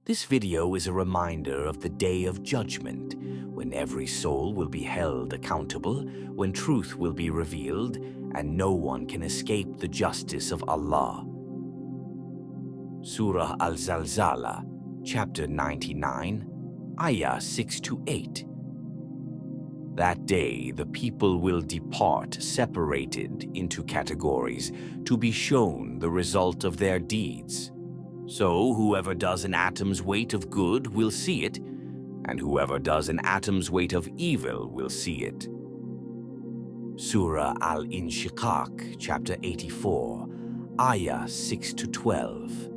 This video is a reminder of the Day of Judgment, when every soul will be held accountable, when truth will be revealed, and no one can escape the justice of Allah. Surah Al-Zalzalah, chapter 99, ayah 6-8. That day the people will depart separated into categories to be shown the result of their deeds. So whoever does an atom's weight of good will see it, and whoever does an atom's weight of evil will see it. Surah Al-Inshiqaq, chapter 84, ayah 6-12.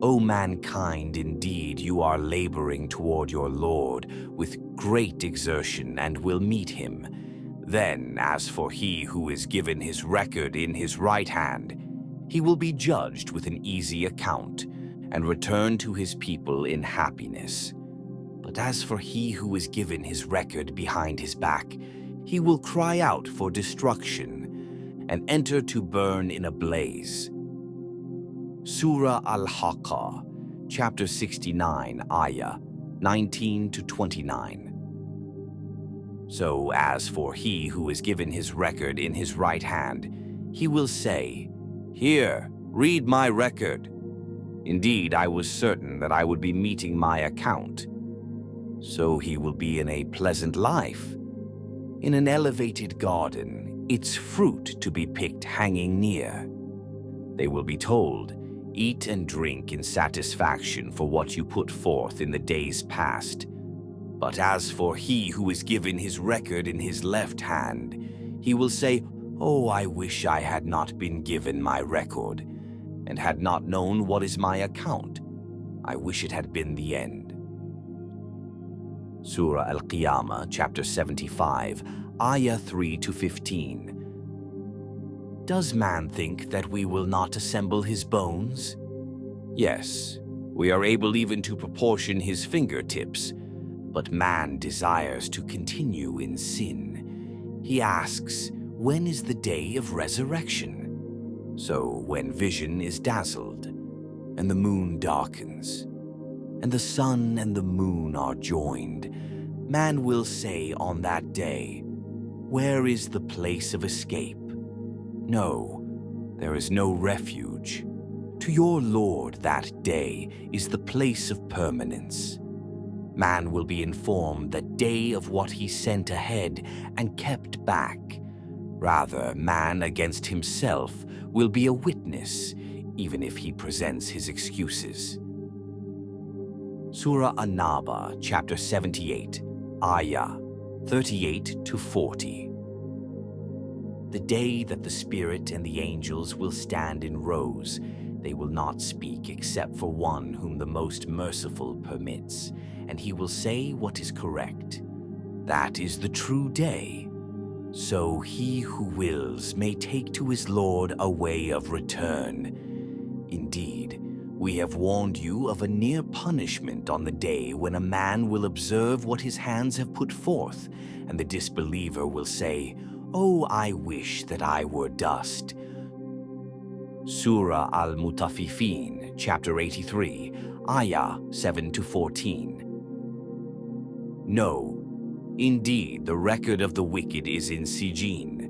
O mankind, indeed you are laboring toward your Lord with great exertion and will meet him. Then, as for he who is given his record in his right hand, he will be judged with an easy account and return to his people in happiness. But as for he who is given his record behind his back, he will cry out for destruction and enter to burn in a blaze. Surah Al-Haaqqah, chapter 69, ayah 19-29. So as for he who is given his record in his right hand, he will say, "Here, read my record. Indeed, I was certain that I would be meeting my account." So he will be in a pleasant life, in an elevated garden, its fruit to be picked hanging near. They will be told, "Eat and drink in satisfaction for what you put forth in the days past." But as for he who is given his record in his left hand, he will say, "Oh, I wish I had not been given my record, and had not known what is my account. I wish it had been the end." Surah Al-Qiyamah, chapter 75, ayah 3-15. Does man think that we will not assemble his bones? Yes, we are able even to proportion his fingertips, but man desires to continue in sin. He asks, when is the day of resurrection? So when vision is dazzled, and the moon darkens, and the sun and the moon are joined, man will say on that day, "Where is the place of escape?" No, there is no refuge. To your Lord that day is the place of permanence. Man will be informed that day of what he sent ahead and kept back. Rather, man against himself will be a witness, even if he presents his excuses. Surah An-Naba, chapter 78, ayah 38-40. The day that the Spirit and the angels will stand in rows, they will not speak except for one whom the Most Merciful permits, and he will say what is correct. That is the true day. So he who wills may take to his Lord a way of return. Indeed, we have warned you of a near punishment on the day when a man will observe what his hands have put forth, and the disbeliever will say, "Oh, I wish that I were dust." Surah Al-Mutaffifin, chapter 83, ayah 7-14. No, indeed, the record of the wicked is in Sijin.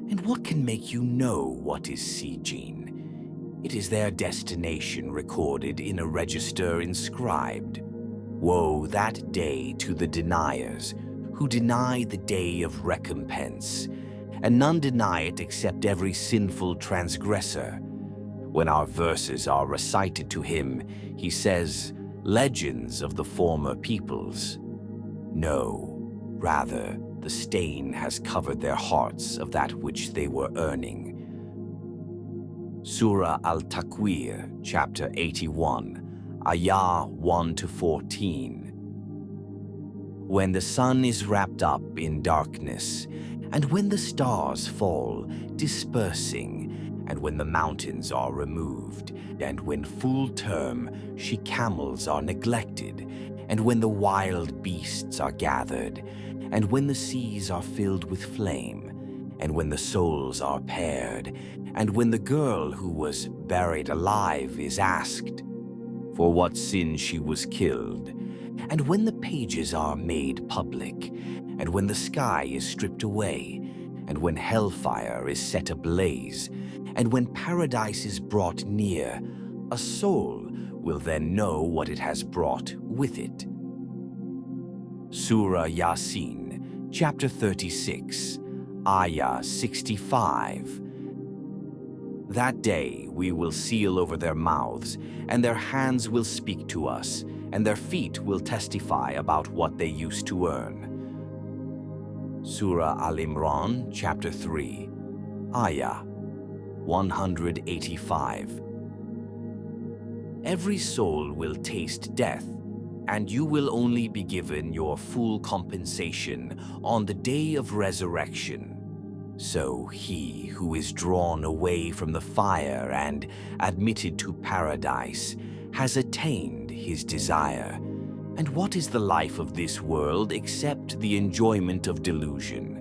And what can make you know what is Sijin? It is their destination recorded in a register inscribed. Woe that day to the deniers, who deny the day of recompense, and none deny it except every sinful transgressor. When our verses are recited to him, he says, "Legends of the former peoples." No, rather, the stain has covered their hearts of that which they were earning. Surah Al-Takwir, chapter 81, ayah 1-14. When the sun is wrapped up in darkness, and when the stars fall, dispersing, and when the mountains are removed, and when full term she-camels are neglected, and when the wild beasts are gathered, and when the seas are filled with flame, and when the souls are paired, and when the girl who was buried alive is asked, for what sin she was killed. And when the pages are made public, and when the sky is stripped away, and when hellfire is set ablaze, and when paradise is brought near, a soul will then know what it has brought with it. Surah Ya-Sin, chapter 36, ayah 65. That day we will seal over their mouths, and their hands will speak to us, and their feet will testify about what they used to earn. Surah Al-Imran, chapter 3, ayah 185. Every soul will taste death, and you will only be given your full compensation on the day of resurrection. So he who is drawn away from the fire and admitted to paradise has attained his desire. And what is the life of this world except the enjoyment of delusion?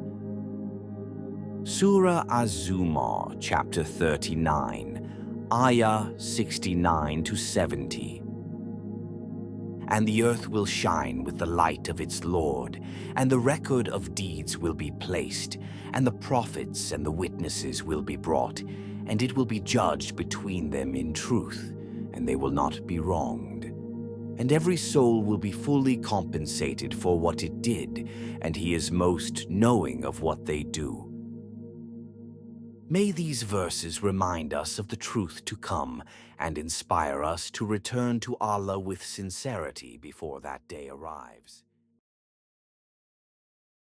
Surah Az-Zumar, chapter 39, ayah 69 to 70. And the earth will shine with the light of its Lord, and the record of deeds will be placed, and the prophets and the witnesses will be brought, and it will be judged between them in truth, and they will not be wronged. And every soul will be fully compensated for what it did, and he is most knowing of what they do. May these verses remind us of the truth to come and inspire us to return to Allah with sincerity before that day arrives.